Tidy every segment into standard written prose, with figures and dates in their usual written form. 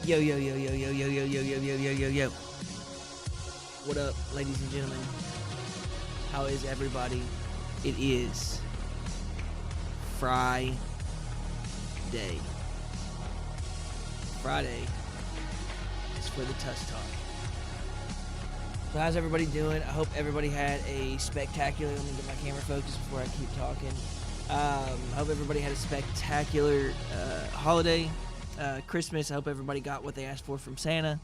Yo, yo, yo, yo, yo, yo, yo, yo, yo, yo, yo, yo, yo. What up, ladies and gentlemen? How is everybody? It is Friday. Friday is for the Tusk Talk. So how's everybody doing? I hope everybody had a spectacular, let me get my camera focused before I keep talking. I hope everybody had a spectacular holiday, Christmas. I hope everybody got what they asked for from Santa.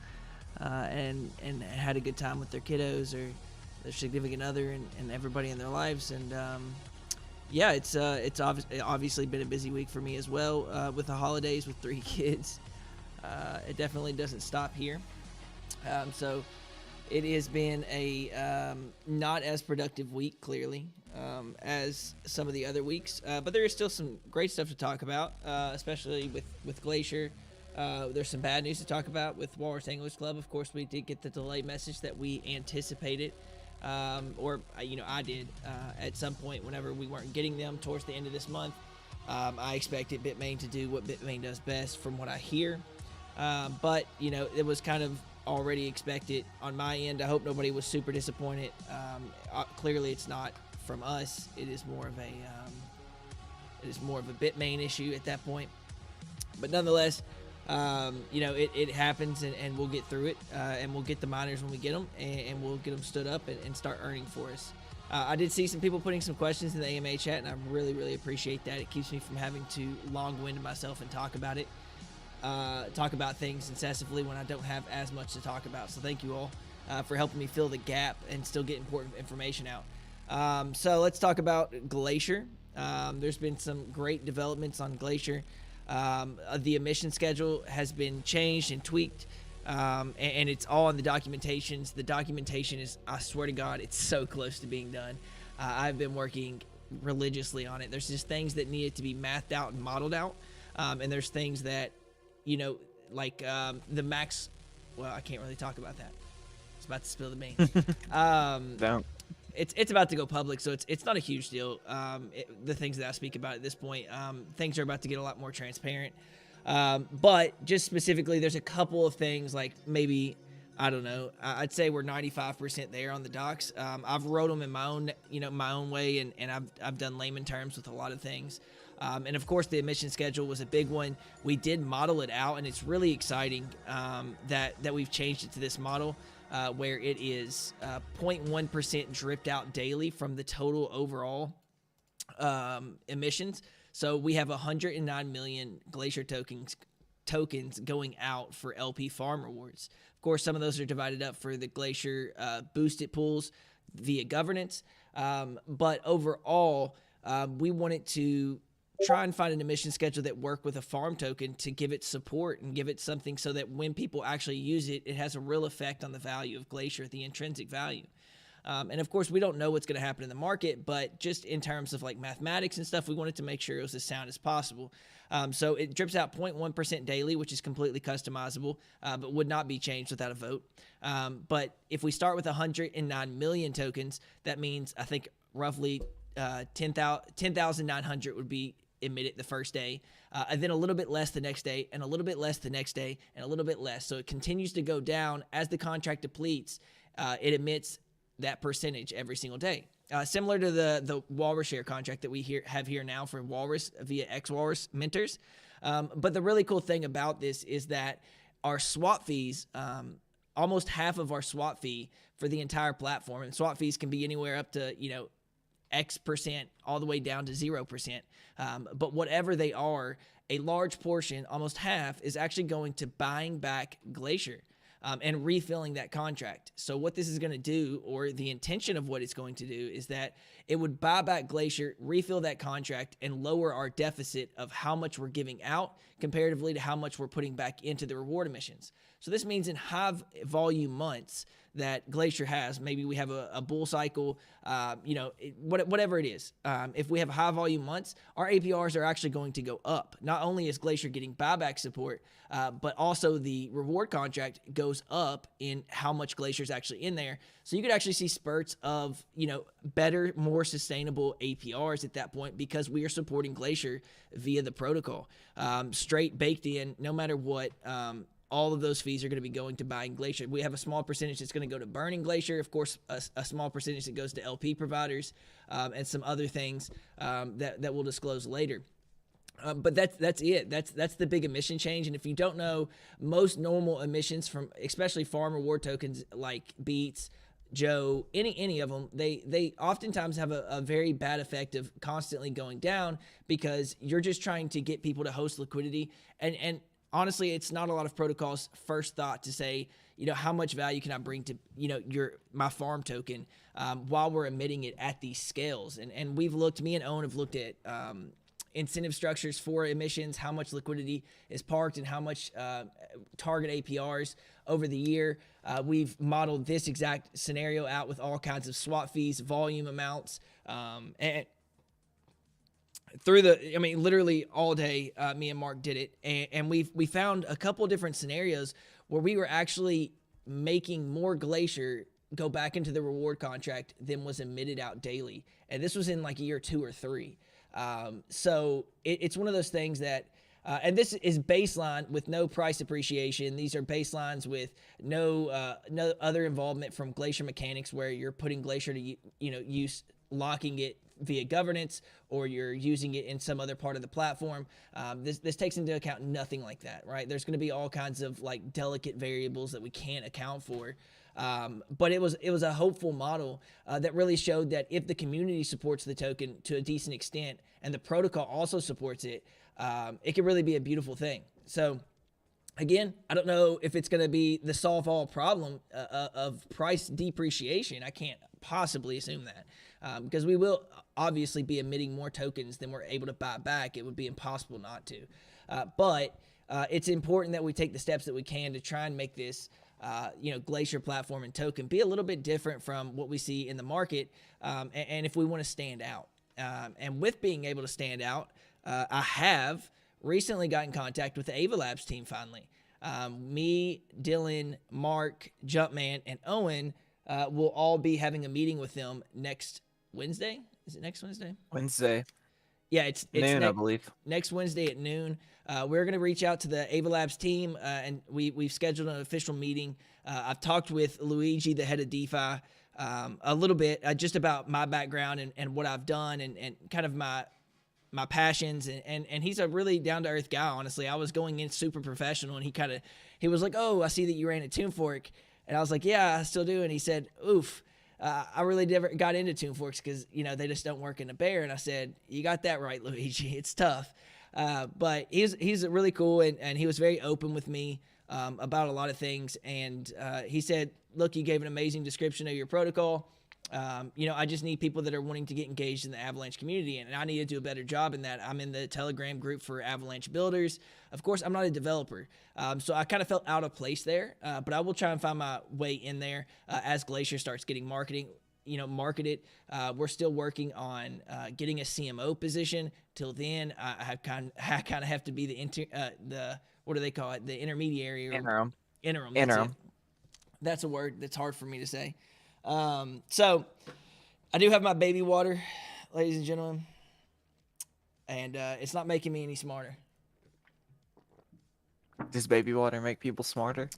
And had a good time with their kiddos or their significant other and everybody in their lives. And it's obviously been a busy week for me as well with the holidays with 3 kids. It definitely doesn't stop here. So it has been a not as productive week, clearly, as some of the other weeks. But there is still some great stuff to talk about, especially with Glacier. There's some bad news to talk about with Walrus Anglers Club. Of course, we did get the delay message that we anticipated, I did at some point whenever we weren't getting them towards the end of this month. I expected Bitmain to do what Bitmain does best from what I hear, but it was kind of already expected on my end. I hope nobody was super disappointed. Clearly, it's not from us. It is more of a Bitmain issue at that point, but nonetheless. It happens and we'll get through it, and we'll get the miners when we get them, and we'll get them stood up and start earning for us. I did see some people putting some questions in the AMA chat, and I really, really appreciate that. It keeps me from having to long-wind myself and talk about things incessantly when I don't have as much to talk about. So thank you all for helping me fill the gap and still get important information out. So let's talk about Glacier. There's been some great developments on Glacier. The emission schedule has been changed and tweaked, and it's all in the documentations. The documentation is, I swear to God, it's so close to being done. I've been working religiously on it. There's just things that needed to be mathed out and modeled out, and there's things that, the max. Well, I can't really talk about that. I was about to spill the beans. Don't. It's about to go public, so it's not a huge deal. The things that I speak about at this point, things are about to get a lot more transparent. But just specifically, there's a couple of things like maybe, I don't know, I'd say we're 95% there on the docs. I've wrote them in my own way, and I've done layman terms with a lot of things. And of course, the emission schedule was a big one. We did model it out, and it's really exciting that we've changed it to this model. Where it is 0.1% dripped out daily from the total overall emissions. So we have 109 million Glacier tokens going out for LP farm rewards. Of course, some of those are divided up for the Glacier boosted pools via governance. But overall, we wanted to try and find an emission schedule that work with a farm token to give it support and give it something so that when people actually use it, it has a real effect on the value of Glacier, the intrinsic value. And of course, we don't know what's going to happen in the market, but just in terms of like mathematics and stuff, we wanted to make sure it was as sound as possible. So it drips out 0.1% daily, which is completely customizable, but would not be changed without a vote. But if we start with 109 million tokens, that means I think roughly 10,900 would be emitted the first day, and then a little bit less the next day, and a little bit less the next day, and a little bit less. So it continues to go down as the contract depletes. It emits that percentage every single day, similar to the Walrus share contract that we have here now for Walrus via X-Walrus Mentors. But the really cool thing about this is that our swap fees, almost half of our swap fee for the entire platform, and swap fees can be anywhere up to X% all the way down to 0%. But whatever they are, a large portion, almost half, is actually going to buying back Glacier and refilling that contract. So what this is going to do, or the intention of what it's going to do, is that it would buy back Glacier, refill that contract, and lower our deficit of how much we're giving out comparatively to how much we're putting back into the reward emissions. So this means in high volume months that Glacier has, maybe we have a bull cycle, whatever it is. If we have high volume months, our APRs are actually going to go up. Not only is Glacier getting buyback support, but also the reward contract goes up in how much Glacier is actually in there. So you could actually see spurts of, better, more sustainable APRs at that point because we are supporting Glacier via the protocol. Straight baked in, no matter what all of those fees are going to be going to buying Glacier. We have a small percentage that's going to go to burning Glacier. Of course, a small percentage that goes to LP providers, and some other things that we'll disclose later. But that's it. That's the big emission change. And if you don't know, most normal emissions from especially farm reward tokens like Beats, Joe, any of them, they oftentimes have a very bad effect of constantly going down because you're just trying to get people to host liquidity. And honestly, it's not a lot of protocols' first thought to say, how much value can I bring to, my farm token while we're emitting it at these scales. And we've looked, me and Owen have looked at incentive structures for emissions, how much liquidity is parked and how much target APRs over the year. We've modeled this exact scenario out with all kinds of swap fees, volume amounts, and through literally all day, me and Mark did it. And we found a couple different scenarios where we were actually making more Glacier go back into the reward contract than was emitted out daily. And this was in like year 2 or 3. So it's one of those things that, and this is baseline with no price appreciation. These are baselines with no other involvement from Glacier mechanics where you're putting Glacier to, use, locking it via governance, or you're using it in some other part of the platform. This takes into account nothing like that, right? There's going to be all kinds of like delicate variables that we can't account for. But it was a hopeful model that really showed that if the community supports the token to a decent extent and the protocol also supports it, it can really be a beautiful thing. So again, I don't know if it's going to be the solve all problem of price depreciation. I can't possibly assume that because we will obviously be emitting more tokens than we're able to buy back. It would be impossible not to. But it's important that we take the steps that we can to try and make this Glacier platform and token be a little bit different from what we see in the market. And if we want to stand out, and with being able to stand out, I have recently got in contact with the Avalanche team finally. Me, Dylan, Mark, Jumpman, and Owen will all be having a meeting with them next Wednesday. Is it next Wednesday? Wednesday. Yeah, it's noon, I believe. Next Wednesday at noon. We're going to reach out to the Avalabs team, and we've scheduled an official meeting. I've talked with Luigi, the head of DeFi, a little bit just about my background and what I've done and kind of my passions. And he's a really down-to-earth guy, honestly. I was going in super professional, and he was like, "Oh, I see that you ran at TuneFork." And I was like, "Yeah, I still do." And he said, "Oof. I really never got into TuneForks because, they just don't work in a bear." And I said, "You got that right, Luigi. It's tough." But he's really cool, and he was very open with me about a lot of things. And he said, "Look, you gave an amazing description of your protocol. I just need people that are wanting to get engaged in the Avalanche community, and I need to do a better job in that. I'm in the Telegram group for Avalanche builders. Of course, I'm not a developer, so I kind of felt out of place there, but I will try and find my way in there as Glacier starts getting marketed. We're still working on getting a CMO position. Till then, I kind of have to be the what do they call it? The intermediary or interim. That's a word that's hard for me to say. So I do have my baby water, ladies and gentlemen, and it's not making me any smarter. Does baby water make people smarter?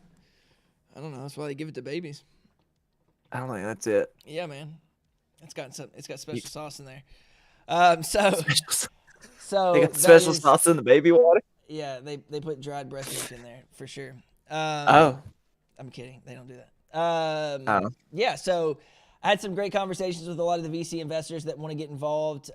I don't know. That's why they give it to babies. I don't think that's it. Yeah, man. It's got special sauce in there. So they got special sauce in the baby water? Yeah, they put dried breast milk in there for sure. I'm kidding. They don't do that. Yeah, so I had some great conversations with a lot of the VC investors that want to get involved,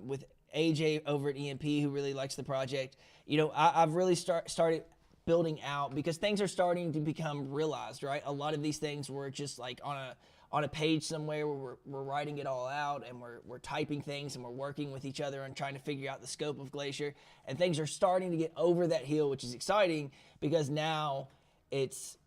with AJ over at EMP, who really likes the project. I've really started building out because things are starting to become realized, right? A lot of these things were just like on a page somewhere where we're writing it all out, and we're typing things, and we're working with each other and trying to figure out the scope of Glacier, and things are starting to get over that hill, which is exciting because now it's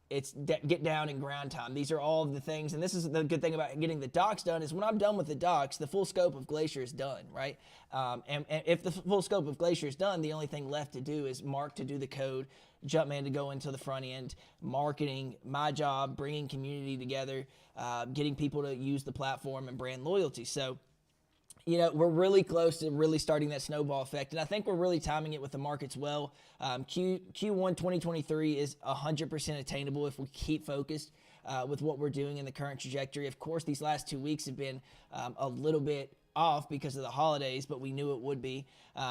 get down and ground time. These are all of the things, and this is the good thing about getting the docs done, is when I'm done with the docs, the full scope of Glacier is done, right? And if the full scope of Glacier is done, the only thing left to do is Mark to do the code, Jumpman to go into the front end, marketing, my job, bringing community together, getting people to use the platform and brand loyalty. So we're really close to really starting that snowball effect. And I think we're really timing it with the markets well. Q1 2023 is 100% attainable if we keep focused with what we're doing in the current trajectory. Of course, these last 2 weeks have been a little bit off because of the holidays, but we knew it would be.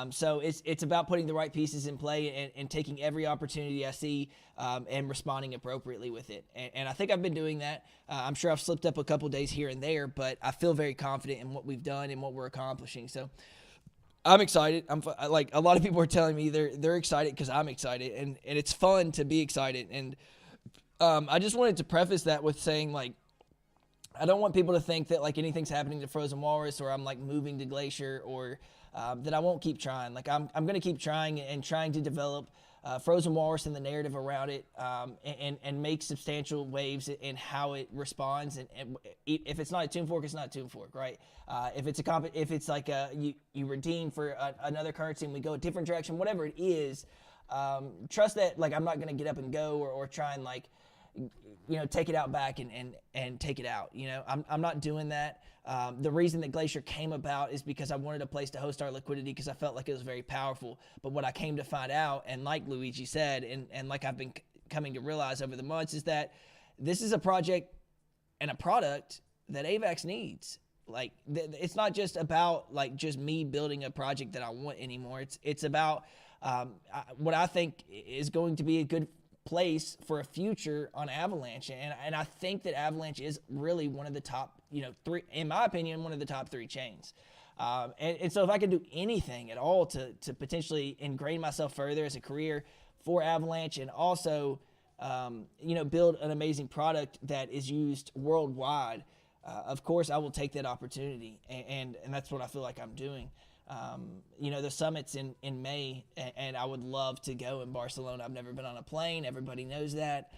So it's about putting the right pieces in play and taking every opportunity I see and responding appropriately with it. And I think I've been doing that. I'm sure I've slipped up a couple days here and there, but I feel very confident in what we've done and what we're accomplishing. So I'm excited. I'm like, a lot of people are telling me they're excited because I'm excited, and it's fun to be excited. And I just wanted to preface that with saying, like, I don't want people to think that like anything's happening to Frozen Walrus, or I'm like moving to Glacier, or that I won't keep trying. Like I'm going to keep trying and trying to develop Frozen Walrus and the narrative around it, and make substantial waves in how it responds. And if it's not a Toon Fork, it's not a Toon Fork, right? If it's like you redeem for another currency and we go a different direction, whatever it is, trust that like I'm not going to get up and go or try and like take it out back and take it out. I'm not doing that. The reason that Glacier came about is because I wanted a place to host our liquidity because I felt like it was very powerful. But what I came to find out, and like Luigi said, and like I've been coming to realize over the months, is that this is a project and a product that AVAX needs. Like it's not just about like just me building a project that I want anymore. It's about what I think is going to be a good place for a future on Avalanche, and I think that Avalanche is really one of the top, three, in my opinion, one of the top 3 chains. And so if I can do anything at all to potentially ingrain myself further as a career for Avalanche, and also build an amazing product that is used worldwide, of course I will take that opportunity, and that's what I feel like I'm doing. The summit's in May, and I would love to go in Barcelona. I've never been on a plane. Everybody knows that.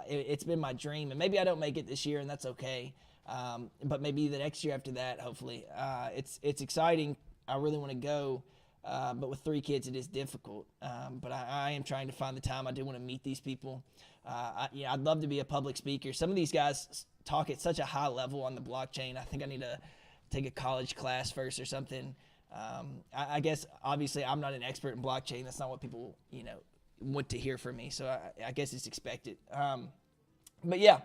It's been my dream, and maybe I don't make it this year, and that's okay. But maybe the next year after that, hopefully. It's exciting. I really want to go, but with 3 kids, it is difficult. But I am trying to find the time. I do want to meet these people. I'd love to be a public speaker. Some of these guys talk at such a high level on the blockchain. I think I need to take a college class first or something. I guess obviously I'm not an expert in blockchain. That's not what people want to hear from me. So I guess it's expected. But yeah,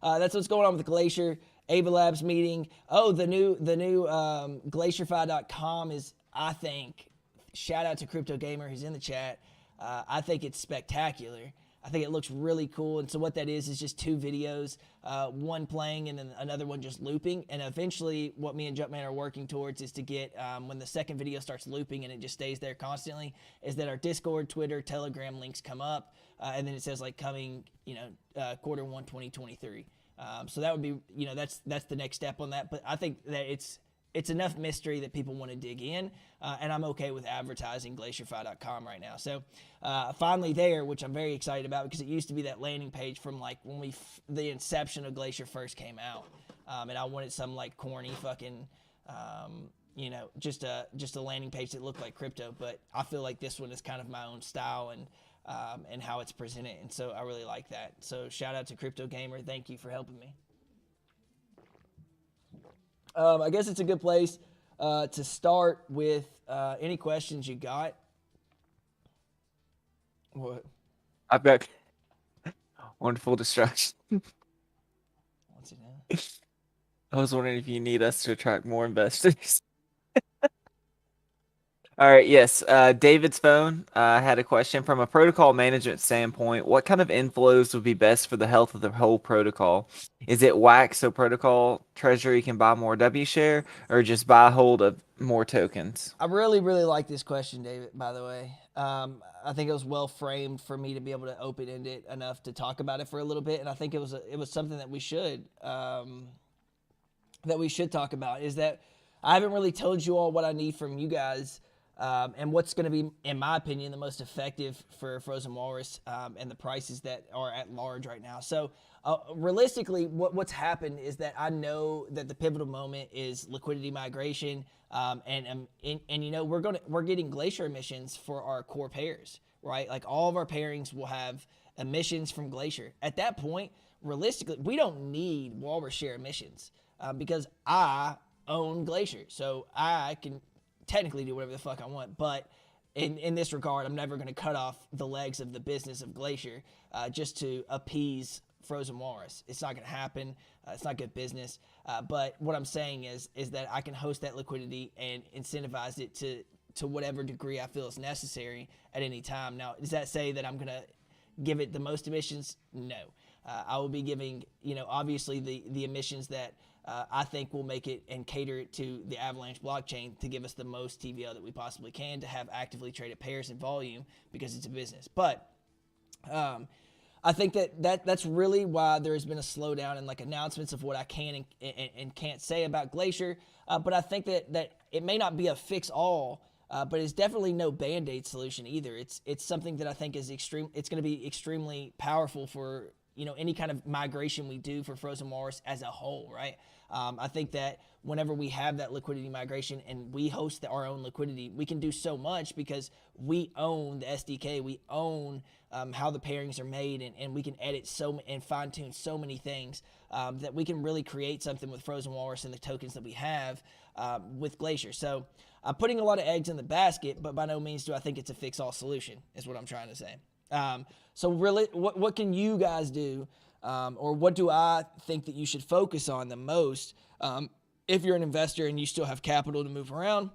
that's what's going on with Glacier. Ava Labs meeting. Oh, the new glacierfi.com is, I think, shout out to Crypto Gamer who's in the chat. I think it's spectacular. I think it looks really cool. And so what that is just 2 videos, one playing and then another one just looping. And eventually what me and Jumpman are working towards is to get, when the second video starts looping and it just stays there constantly, is that our Discord, Twitter, Telegram links come up. And then it says like coming, quarter 1, 2023. So that would be, that's the next step on that. But I think that it's enough mystery that people want to dig in, and I'm okay with advertising glacierfi.com right now. So finally there, which I'm very excited about because it used to be that landing page from like when the inception of Glacier first came out, and I wanted some like corny fucking, just a landing page that looked like crypto. But I feel like this one is kind of my own style and how it's presented, and so I really like that. So shout out to Crypto Gamer. Thank you for helping me. I guess it's a good place to start with any questions you got. What? I've got wonderful distraction. What's it now? I was wondering if you need us to attract more investors. All right, yes. David's phone had a question. From a protocol management standpoint, what kind of inflows would be best for the health of the whole protocol? Is it wax so protocol treasury can buy more W share, or just buy hold of more tokens? I really, really like this question, David, by the way. I think it was well framed for me to be able to open-end it enough to talk about it for a little bit, and I think it was something that we should talk about, is that I haven't really told you all what I need from you guys. And what's going to be, in my opinion, the most effective for Frozen Walrus and the prices that are at large right now. So realistically, what's happened is that I know that the pivotal moment is liquidity migration, and we're getting Glacier emissions for our core pairs, right? Like all of our pairings will have emissions from Glacier. At that point, realistically, we don't need Walrus share emissions because I own Glacier. So I can technically do whatever the fuck I want. But in this regard, I'm never going to cut off the legs of the business of Glacier just to appease Frozen Walrus. It's not going to happen. It's not good business. But what I'm saying is that I can host that liquidity and incentivize it to whatever degree I feel is necessary at any time. Now, does that say that I'm going to give it the most emissions? No. I will be giving, obviously the emissions that I think will make it and cater it to the Avalanche blockchain to give us the most TVL that we possibly can to have actively traded pairs and volume because it's a business. But I think that's really why there has been a slowdown in like announcements of what I can and can't say about Glacier. But I think that it may not be a fix all, but it's definitely no Band-Aid solution either. It's something that I think is extreme. It's going to be extremely powerful for any kind of migration we do for Frozen Walrus as a whole, right? I think that whenever we have that liquidity migration and we host our own liquidity, we can do so much because we own the SDK, we own how the pairings are made, and we can edit and fine tune so many things that we can really create something with Frozen Walrus and the tokens that we have with Glacier. So I'm putting a lot of eggs in the basket, but by no means do I think it's a fix-all solution, is what I'm trying to say. So really, what can you guys do, or what do I think that you should focus on the most if you're an investor and you still have capital to move around?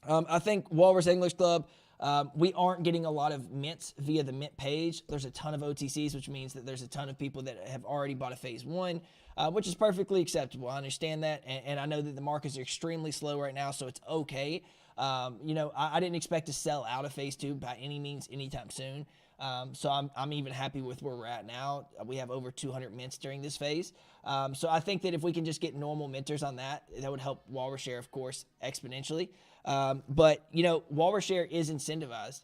I think Walrus English Club, we aren't getting a lot of mints via the mint page. There's a ton of OTCs, which means that there's a ton of people that have already bought a phase one, which is perfectly acceptable. I understand that, and I know that the markets are extremely slow right now, so it's okay. I didn't expect to sell out of phase two by any means anytime soon. So I'm even happy with where we're at now. We have over 200 mints during this phase. So I think that if we can just get normal minters on that would help Walrus Share, of course, exponentially. But Walrus Share is incentivized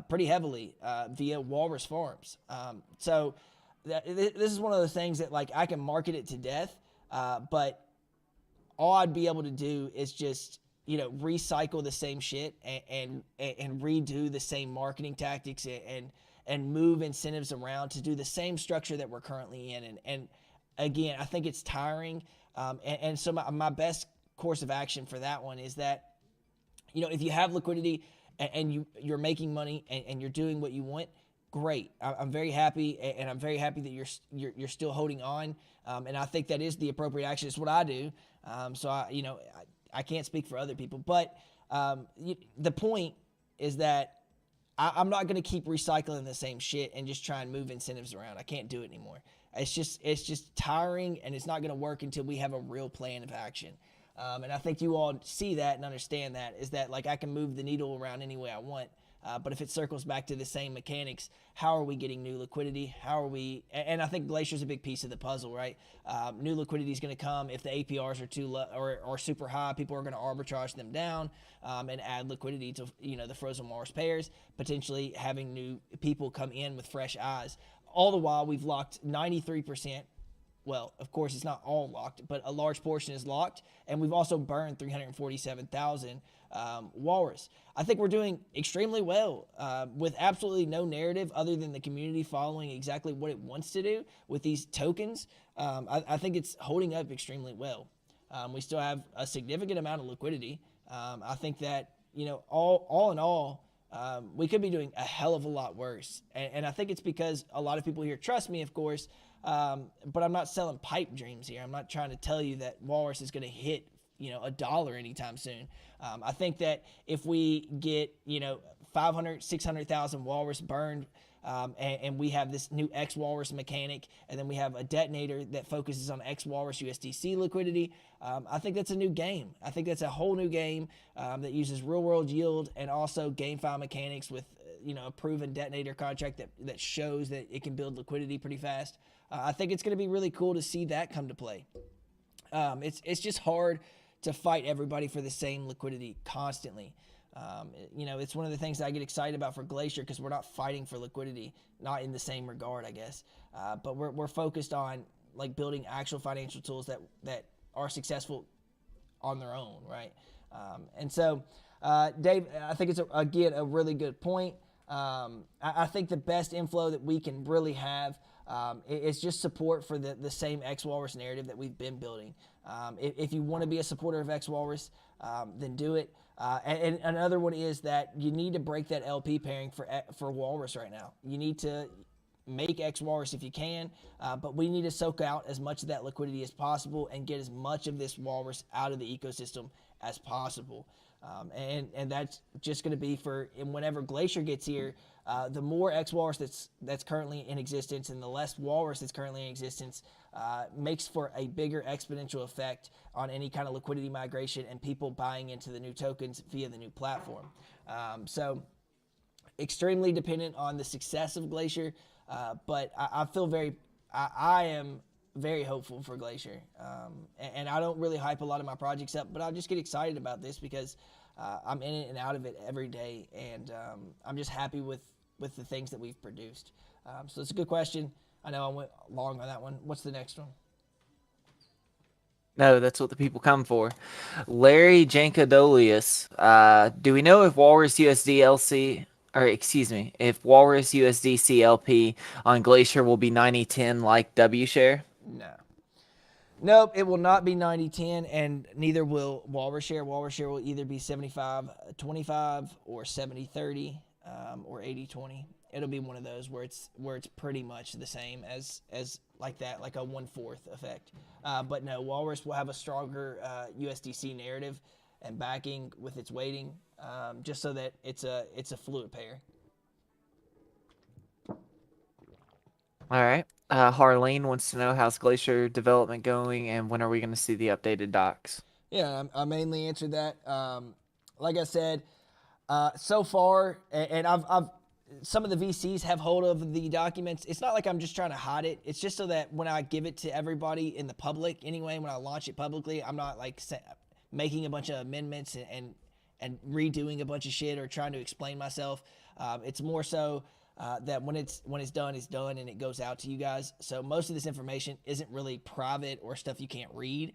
pretty heavily via Walrus Farms. So this is one of those things that like I can market it to death, but all I'd be able to do is just recycle the same shit and redo the same marketing tactics and move incentives around to do the same structure that we're currently in. And again, I think it's tiring. And so my best course of action for that one is that, if you have liquidity and you're making money and you're doing what you want, great. I'm very happy, and I'm very happy that you're still holding on. And I think that is the appropriate action. It's what I do. So I can't speak for other people, but the point is that I'm not going to keep recycling the same shit and just try and move incentives around. I can't do it anymore. It's just tiring, and it's not going to work until we have a real plan of action. And I think you all see that and understand that, is that like I can move the needle around any way I want. But if it circles back to the same mechanics, how are we getting new liquidity? How are we? And I think Glacier's a big piece of the puzzle, right? New liquidity is going to come if the APRs are too low or super high. People are going to arbitrage them down and add liquidity to the Frozen Walrus pairs, potentially having new people come in with fresh eyes. All the while, we've locked 93%. Well, of course, it's not all locked, but a large portion is locked, and we've also burned 347,000 Walrus. I think we're doing extremely well with absolutely no narrative other than the community following exactly what it wants to do with these tokens. I think it's holding up extremely well. We still have a significant amount of liquidity. I think that, all in all, we could be doing a hell of a lot worse. And I think it's because a lot of people here trust me, of course, but I'm not selling pipe dreams here. I'm not trying to tell you that Walrus is going to hit, $1 anytime soon. I think that if we get, 500, 600,000 Walrus burned, and we have this new X Walrus mechanic, and then we have a detonator that focuses on X Walrus USDC liquidity, I think that's a new game. I think that's a whole new game that uses real world yield and also GameFi mechanics with a proven detonator contract that shows that it can build liquidity pretty fast. I think it's going to be really cool to see that come to play. It's just hard to fight everybody for the same liquidity constantly. It's one of the things that I get excited about for Glacier because we're not fighting for liquidity, not in the same regard, I guess. But we're focused on like building actual financial tools that are successful on their own, right? And so, Dave, I think it's again a really good point. I think the best inflow that we can really have It's just support for the same X-Walrus narrative that we've been building. If you want to be a supporter of X-Walrus, then do it. And another one is that you need to break that LP pairing for Walrus right now. You need to make X-Walrus if you can, but we need to soak out as much of that liquidity as possible and get as much of this Walrus out of the ecosystem as possible. And that's just going to be and whenever Glacier gets here, the more X-Walrus that's currently in existence and the less Walrus that's currently in existence makes for a bigger exponential effect on any kind of liquidity migration and people buying into the new tokens via the new platform. So extremely dependent on the success of Glacier, but I am very hopeful for Glacier. And I don't really hype a lot of my projects up, but I just get excited about this because I'm in it and out of it every day, and I'm just happy with the things that we've produced. So it's a good question. I know I went long on that one. What's the next one? No, that's what the people come for. Larry Jankadolius, do we know if Walrus USD LC, or excuse me, if Walrus USD CLP on Glacier will be 90-10 like W share? No. Nope, it will not be 90-10, and neither will Walrus share. Walrus share will either be 75-25 or 70-30 or 80-20. It'll be one of those where it's pretty much the same as like that, like a 1/4 effect. But no, Walrus will have a stronger USDC narrative and backing with its weighting, just so that it's a fluid pair. All right. Harleen wants to know how's Glacier development going and when are we going to see the updated docs? Yeah, I mainly answered that. Like I said, so far, and I've some of the VCs have hold of the documents. It's not like I'm just trying to hide it. It's just so that when I give it to everybody in the public, anyway, when I launch it publicly, I'm not like making a bunch of amendments and redoing a bunch of shit or trying to explain myself. It's more so that when it's done, it's done, and it goes out to you guys. So most of this information isn't really private or stuff you can't read.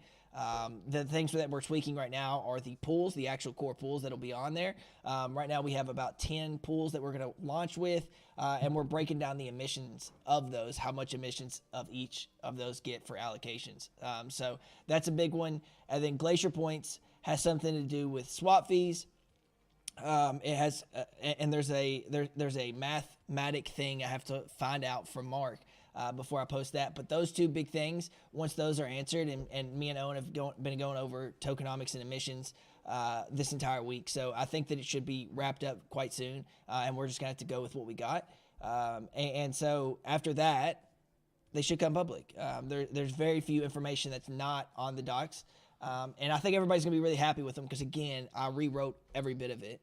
The things that we're tweaking right now are the pools, the actual core pools that'll be on there. Right now we have about 10 pools that we're going to launch with, and we're breaking down the emissions of those, how much emissions of each of those get for allocations. So that's a big one. And then Glacier Points has something to do with swap fees. It has, and there's a mathematic thing I have to find out from Mark before I post that. But those two big things, once those are answered, and me and Owen have been going over tokenomics and emissions this entire week. So I think that it should be wrapped up quite soon, and we're just going to have to go with what we got. And so after that, they should come public. There's very few information that's not on the docs. And I think everybody's going to be really happy with them because, again, I rewrote every bit of it.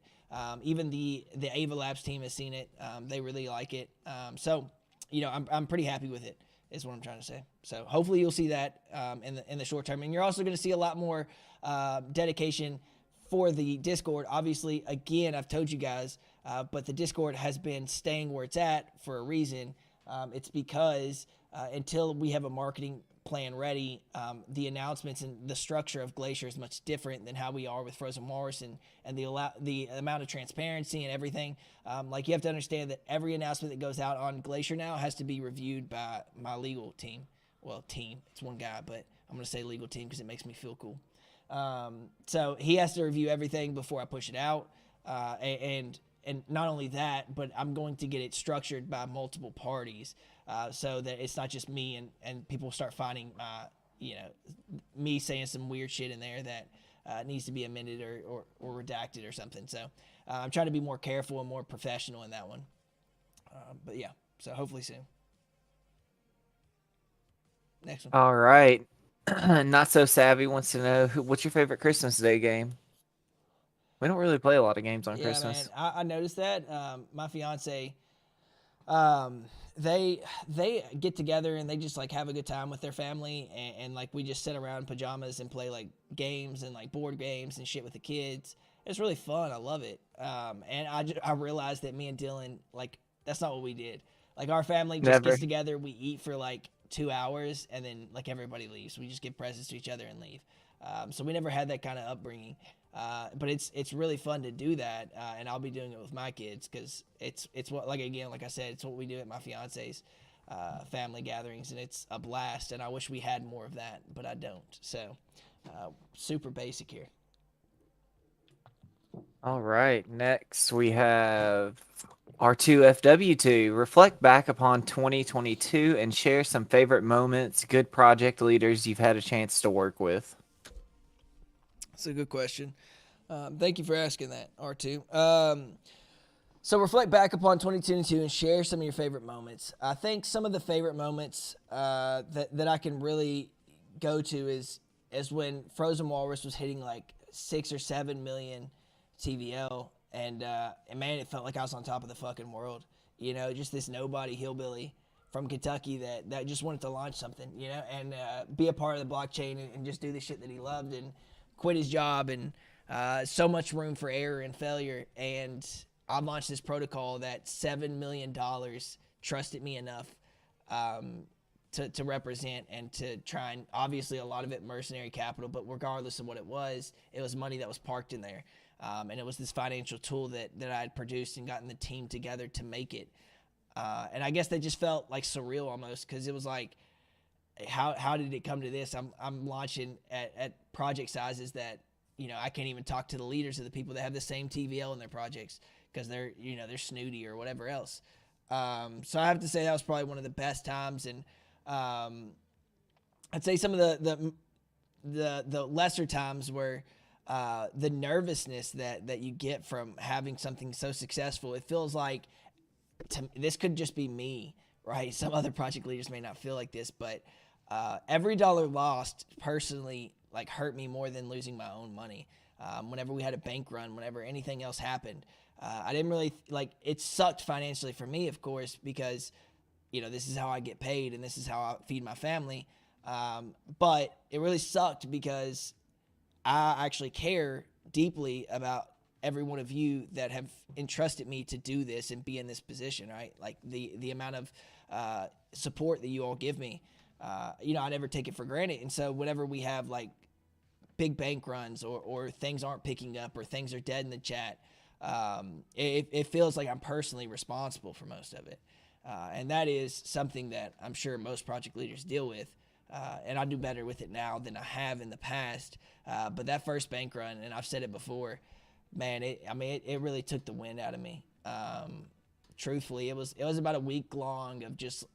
Even the Ava Labs team has seen it. They really like it. So, I'm pretty happy with it is what I'm trying to say. So hopefully you'll see that in the short term. And you're also going to see a lot more dedication for the Discord. Obviously, again, I've told you guys, but the Discord has been staying where it's at for a reason. It's because until we have a marketing plan ready, the announcements and the structure of Glacier is much different than how we are with Frozen Walrus and the amount of transparency and everything. Like, you have to understand that every announcement that goes out on Glacier now has to be reviewed by my legal team. Well, team, it's one guy, but I'm going to say legal team because it makes me feel cool. So he has to review everything before I push it out. And not only that, but I'm going to get it structured by multiple parties, so that it's not just me and people start finding me saying some weird shit in there that needs to be amended or redacted or something. So I'm trying to be more careful and more professional in that one. But yeah, so hopefully soon. Next one. All right. Not So Savvy wants to know what's your favorite Christmas Day game? We don't really play a lot of games on Christmas. Man, I noticed that. My fiance, they get together and they just like have a good time with their family, and like we just sit around in pajamas and play like games and like board games and shit with the kids. It's really fun. I love it. And I realized that me and Dylan, like, that's not what we did. Like, our family just gets together, we eat for like 2 hours, and then like everybody leaves. We just give presents to each other and leave. So we never had that kind of upbringing. But it's really fun to do that, and I'll be doing it with my kids because it's what, like, again, like I said, it's what we do at my fiance's. family gatherings, and it's a blast. And I wish we had more of that, but I don't. So super basic here. All right. Next, we have R2FW2. Reflect back upon 2022 and share some favorite moments, good project leaders you've had a chance to work with. That's a good question. Thank you for asking that, R2. So reflect back upon 2022 and share some of your favorite moments. I think some of the favorite moments that I can really go to is when Frozen Walrus was hitting like 6 or 7 million TVL, and man, it felt like I was on top of the fucking world. You know, just this nobody hillbilly from Kentucky that just wanted to launch something, you know, and be a part of the blockchain and just do the shit that he loved and quit his job, and so much room for error and failure. And I launched this protocol that $7 million trusted me enough to represent and to try, and obviously a lot of it mercenary capital, but regardless of what it was money that was parked in there. And it was this financial tool that I had produced and gotten the team together to make it. And I guess that just felt like surreal almost, because it was like, how did it come to this? I'm launching at project sizes that, you know, I can't even talk to the leaders of the people that have the same TVL in their projects because they're snooty or whatever else. So I have to say that was probably one of the best times. And I'd say some of the lesser times were the nervousness that you get from having something so successful. It feels like this could just be me, right? Some other project leaders may not feel like this, but every dollar lost personally like hurt me more than losing my own money. Whenever we had a bank run, whenever anything else happened, I didn't really it sucked financially for me, of course, because, you know, this is how I get paid and this is how I feed my family. But it really sucked because I actually care deeply about every one of you that have entrusted me to do this and be in this position, right? Like the amount of support that you all give me, you know, I never take it for granted. And so whenever we have like big bank runs or things aren't picking up or things are dead in the chat, it feels like I'm personally responsible for most of it. And that is something that I'm sure most project leaders deal with. And I do better with it now than I have in the past. But that first bank run, and I've said it before, man, it really took the wind out of me. Truthfully, it was about a week long of just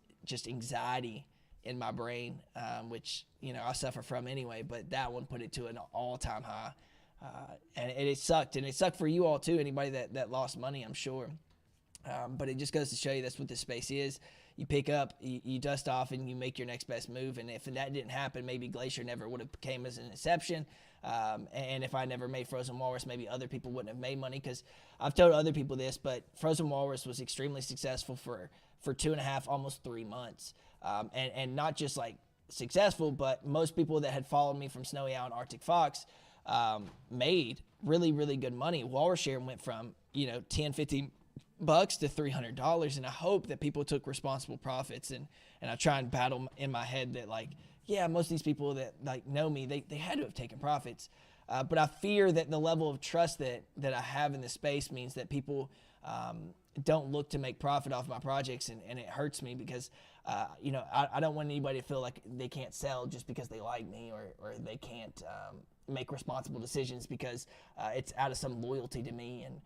anxiety in my brain, which, you know, I suffer from anyway, but that one put it to an all-time high. And it sucked, and it sucked for you all too, anybody that lost money, I'm sure. But it just goes to show you that's what this space is. You pick up, you dust off, and you make your next best move. And if that didn't happen, maybe Glacier never would have came as an exception. And if I never made Frozen Walrus, maybe other people wouldn't have made money, because I've told other people this, but Frozen Walrus was extremely successful for 2.5, almost 3 months. And not just like successful, but most people that had followed me from Snowy Owl and Arctic Fox made really, really good money. Walrus share went from, you know, 10, 15 bucks to $300, and I hope that people took responsible profits, and I try and battle in my head that, like, yeah, most of these people that like know me, they had to have taken profits, but I fear that the level of trust that I have in this space means that people don't look to make profit off my projects, and it hurts me because you know, I don't want anybody to feel like they can't sell just because they like me, or they can't make responsible decisions because it's out of some loyalty to me. And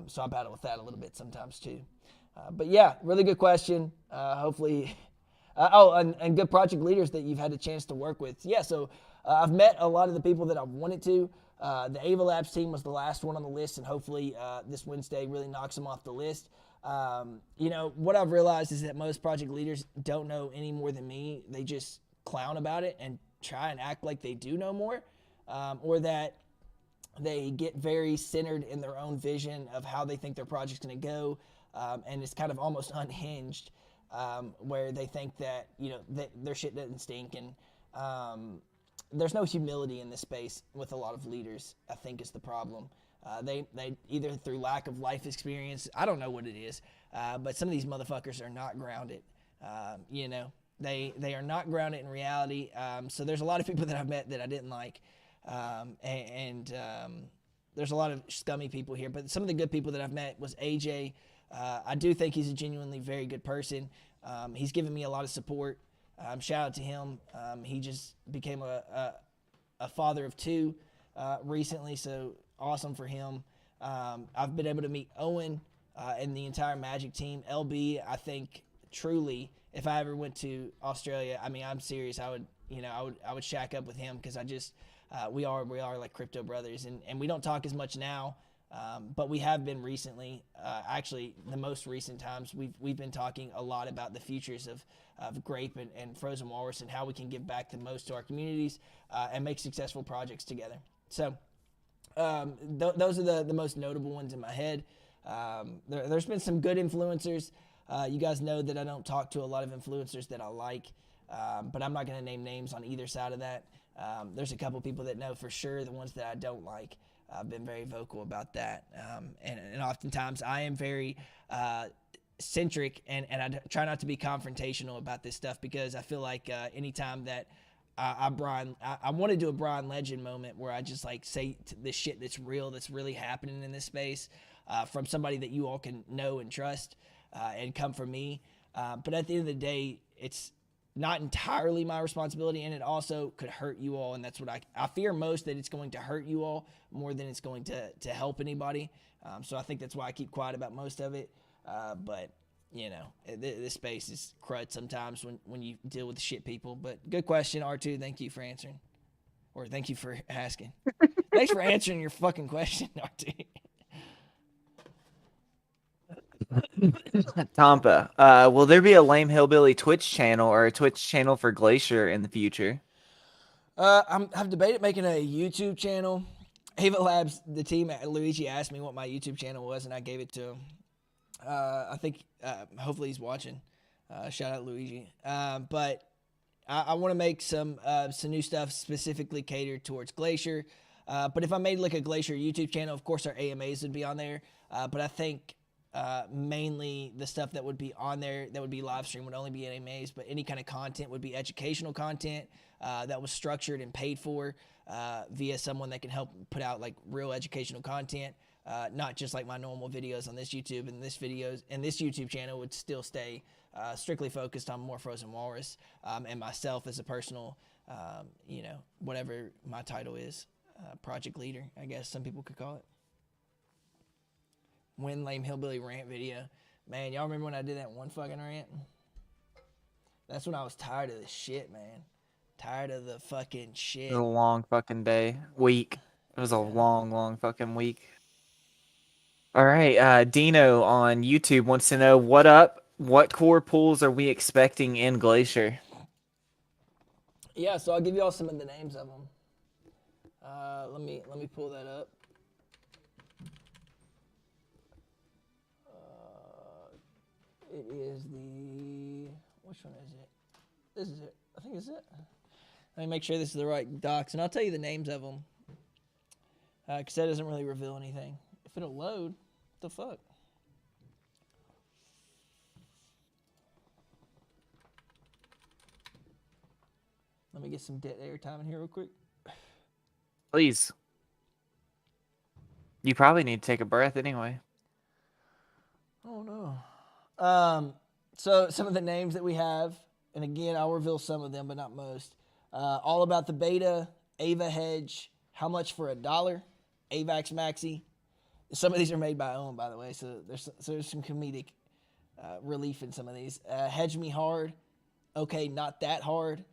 so I battle with that a little bit sometimes too. But yeah, really good question. Hopefully, and good project leaders that you've had a chance to work with. Yeah, so I've met a lot of the people that I've wanted to. The Ava Labs team was the last one on the list, and hopefully this Wednesday really knocks them off the list. You know, what I've realized is that most project leaders don't know any more than me. They just clown about it and try and act like they do know more, or that they get very centered in their own vision of how they think their project's going to go, and it's kind of almost unhinged, where they think that, you know, their shit doesn't stink, and there's no humility in this space with a lot of leaders, I think, is the problem. They either through lack of life experience, I don't know what it is, but some of these motherfuckers are not grounded. You know, they are not grounded in reality. So there's a lot of people that I've met that I didn't like, and there's a lot of scummy people here. But some of the good people that I've met was AJ. I do think he's a genuinely very good person. He's given me a lot of support. Shout out to him. He just became a father of two recently, so awesome for him. I've been able to meet Owen and the entire Magic team. LB, I think truly, if I ever went to Australia, I mean, I'm serious. I would shack up with him because we are like crypto brothers, and we don't talk as much now, but we have been recently. Actually, the most recent times we've been talking a lot about the futures of Grape and Frozen Walrus and how we can give back the most to our communities and make successful projects together. So those are the most notable ones in my head. There's been some good influencers. You guys know that I don't talk to a lot of influencers that I like, but I'm not going to name names on either side of that. There's a couple people that know for sure. The ones that I don't like, I've been very vocal about that. And oftentimes I am very centric and I try not to be confrontational about this stuff because I feel like anytime that I want to do a Brian Legend moment where I just like say the shit that's real, that's really happening in this space from somebody that you all can know and trust and come from me. But at the end of the day, it's not entirely my responsibility, and it also could hurt you all, and that's what I fear most, that it's going to hurt you all more than it's going to help anybody. So I think that's why I keep quiet about most of it. But you know, this space is crud sometimes when you deal with shit people. But good question, R2. Thank you for answering, or thank you for asking. Thanks for answering your fucking question, R2. Tampa, will there be a Lame Hillbilly Twitch channel or a Twitch channel for Glacier in the future? I've debated making a YouTube channel. Ava Labs, the team at Luigi asked me what my YouTube channel was, and I gave it to him. I think hopefully he's watching. Shout out Luigi. But I want to make some new stuff specifically catered towards Glacier. But if I made like a Glacier YouTube channel, of course our AMAs would be on there. But I think mainly the stuff that would be on there that would be live stream would only be AMAs, but any kind of content would be educational content that was structured and paid for via someone that can help put out like real educational content, not just like my normal videos on this YouTube. And this YouTube channel would still stay strictly focused on more Frozen Walrus and myself as a personal, whatever my title is, project leader, I guess some people could call it. When Lame Hillbilly rant video. Man, y'all remember when I did that one fucking rant? That's when I was tired of the shit, man. Tired of the fucking shit. It was a long fucking week. It was a long fucking week. All right, Dino on YouTube wants to know what core pools are we expecting in Glacier? Yeah, so I'll give you all some of the names of them. Let me pull that up. It is which one is it? This is it. I think it's it. Let me make sure this is the right docs, and I'll tell you the names of them. Because that doesn't really reveal anything. If it'll load, what the fuck? Let me get some dead air time in here real quick. Please. You probably need to take a breath anyway. Oh no. So some of the names that we have, and again, I'll reveal some of them, but not most. All About the Beta, Ava Hedge, How Much for $1, AVAX Maxi. Some of these are made by Owen, by the way, so there's some comedic relief in some of these. Hedge Me Hard, Okay, Not That Hard,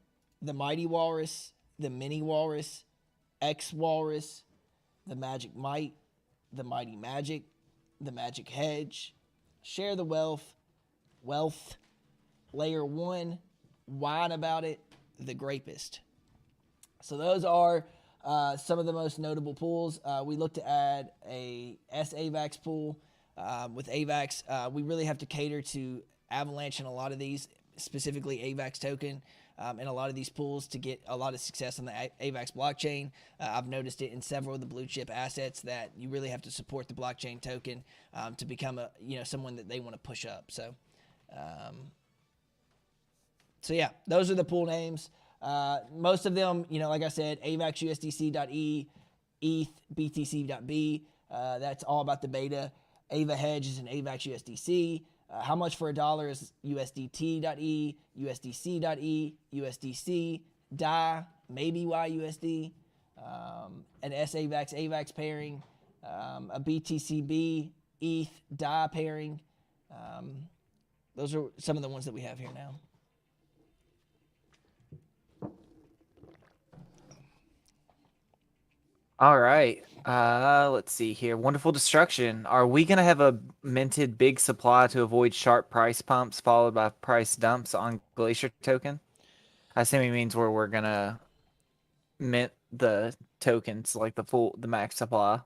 The Mighty Walrus, The Mini Walrus, X Walrus, The Magic Might, The Mighty Magic, The Magic Hedge, Share the Wealth, Layer 1, Whine About It, The Grapist. So those are some of the most notable pools. We look to add a S-AVAX pool. With AVAX, we really have to cater to Avalanche in a lot of these, specifically AVAX token, in a lot of these pools to get a lot of success on the AVAX blockchain. I've noticed it in several of the blue chip assets that you really have to support the blockchain token to become someone that they want to push up. So yeah, those are the pool names. Most of them, like I said, AVAXUSDC.E, ETH, BTC.B. That's all about the beta. Ava Hedge is an AVAX USDC. How much for a dollar is USDT.E, USDC.E, USDC, DAI, maybe YUSD, an SAVAX AVAX pairing, a BTCB, ETH, DAI pairing. Those are some of the ones that we have here now. All right. Let's see here. Wonderful Destruction. Are we gonna have a minted big supply to avoid sharp price pumps followed by price dumps on Glacier token? I assume he means where we're gonna mint the tokens like the max supply.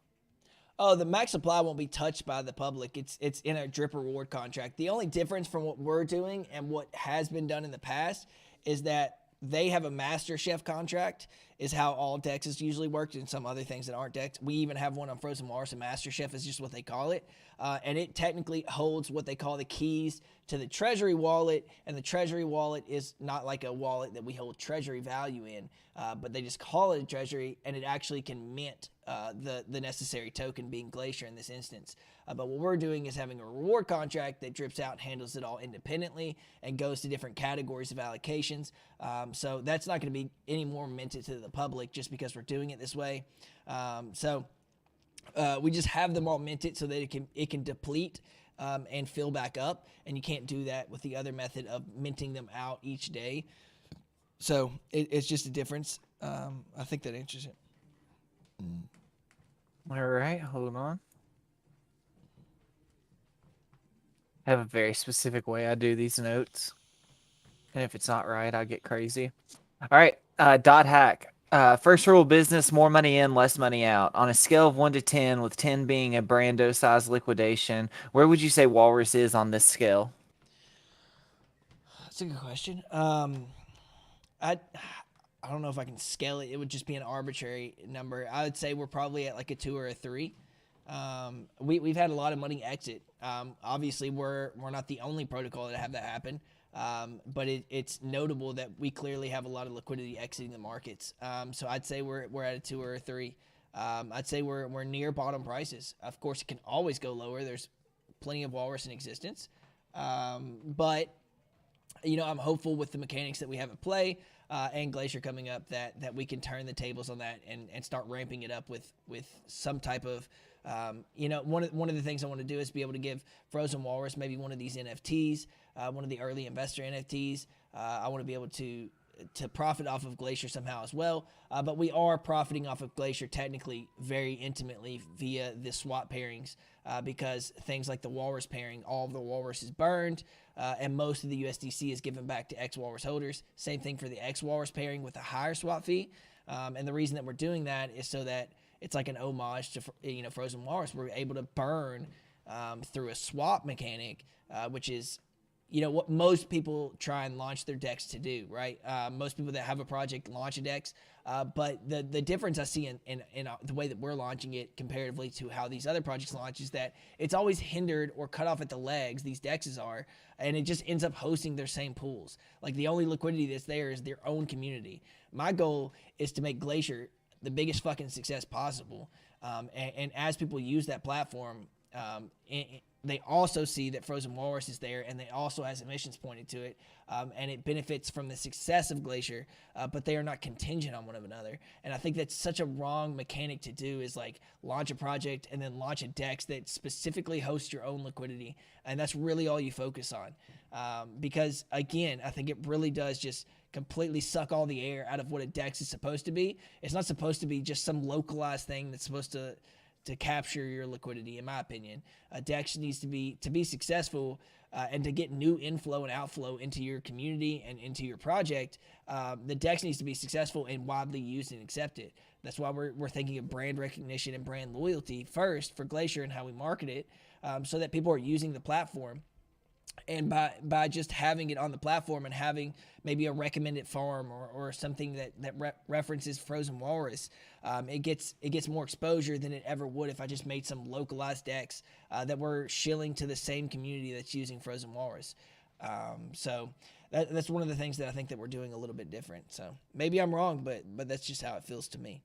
Oh, the max supply won't be touched by the public. It's in a drip reward contract. The only difference from what we're doing and what has been done in the past is that they have a master chef contract, is how all dexes usually work, and some other things that aren't dex. We even have one on Frozen Walrus. A master chef is just what they call it, and it technically holds what they call the keys to the treasury wallet. And the treasury wallet is not like a wallet that we hold treasury value in, but they just call it a treasury, and it actually can mint the necessary token, being Glacier in this instance. But what we're doing is having a reward contract that drips out and handles it all independently and goes to different categories of allocations. So that's not going to be any more minted to the public just because we're doing it this way. We just have them all minted so that it can deplete and fill back up, and you can't do that with the other method of minting them out each day. So it's just a difference. I think that answers it. All right, hold on. I have a very specific way I do these notes, and if it's not right, I get crazy. All right, dot hack. First rule of business: more money in, less money out. On a scale of 1 to 10, with 10 being a Brando size liquidation, where would you say Walrus is on this scale? That's a good question. I don't know if I can scale it. It would just be an arbitrary number. I would say we're probably at like a 2 or a 3. We've had a lot of money exit. Obviously, we're not the only protocol that have that happen, but it's notable that we clearly have a lot of liquidity exiting the markets. So I'd say we're at a 2 or a 3. I'd say we're near bottom prices. Of course, it can always go lower. There's plenty of Walrus in existence, but I'm hopeful with the mechanics that we have at play and Glacier coming up that we can turn the tables on that and start ramping it up with some type of one of the things I want to do is be able to give Frozen Walrus maybe one of these NFTs, one of the early investor NFTs. I want to be able to profit off of Glacier somehow as well. But we are profiting off of Glacier technically very intimately via the swap pairings because things like the Walrus pairing, all of the Walrus is burned and most of the USDC is given back to X-Walrus holders. Same thing for the X-Walrus pairing with a higher swap fee. And the reason that we're doing that is so that it's like an homage to Frozen Walrus. We're able to burn through a swap mechanic, which is what most people try and launch their decks to do, right? Most people that have a project launch a dex, but the difference I see in the way that we're launching it comparatively to how these other projects launch is that it's always hindered or cut off at the legs, these dexes are, and it just ends up hosting their same pools. Like the only liquidity that's there is their own community. My goal is to make Glacier the biggest fucking success possible, and as people use that platform, they also see that Frozen Walrus is there, and they also has emissions pointed to it, and it benefits from the success of Glacier, but they are not contingent on one of another. And I think that's such a wrong mechanic to do, is like launch a project and then launch a DEX that specifically hosts your own liquidity, and that's really all you focus on. Because again, I think it really does just completely suck all the air out of what a DEX is supposed to be. It's not supposed to be just some localized thing that's supposed to capture your liquidity, in my opinion. A DEX needs to be successful and to get new inflow and outflow into your community and into your project. The DEX needs to be successful and widely used and accepted. That's why we're thinking of brand recognition and brand loyalty first for Glacier and how we market it, so that people are using the platform. And by just having it on the platform and having maybe a recommended farm or something that references Frozen Walrus, it gets more exposure than it ever would if I just made some localized decks that were shilling to the same community that's using Frozen Walrus. So that's one of the things that I think that we're doing a little bit different. So maybe I'm wrong, but that's just how it feels to me.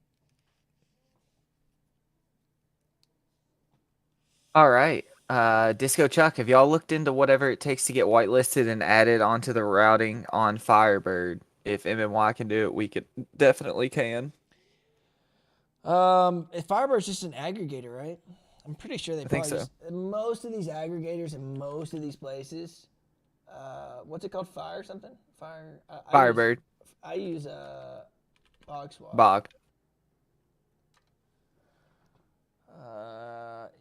All right. Disco Chuck, have y'all looked into whatever it takes to get whitelisted and added onto the routing on Firebird? If MMY can do it, we could definitely can. If Firebird's just an aggregator, right? I'm pretty sure they I think probably so. just most of these aggregators in most of these places. What's it called? Fire something? Fire. Firebird, I use Bog Swap. Bog.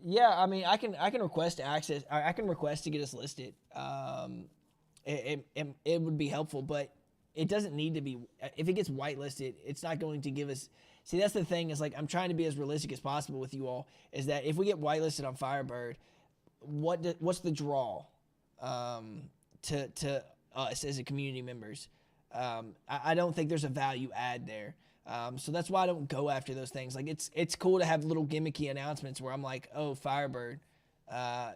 Yeah, I mean, I can request access. I can request to get us listed. It would be helpful, but it doesn't need to be. If it gets whitelisted, it's not going to give us. See, that's the thing. Is like I'm trying to be as realistic as possible with you all. Is that if we get whitelisted on Firebird, what's the draw to us as a community members? I don't think there's a value add there. So that's why I don't go after those things. Like it's cool to have little gimmicky announcements where I'm like, oh, Firebird,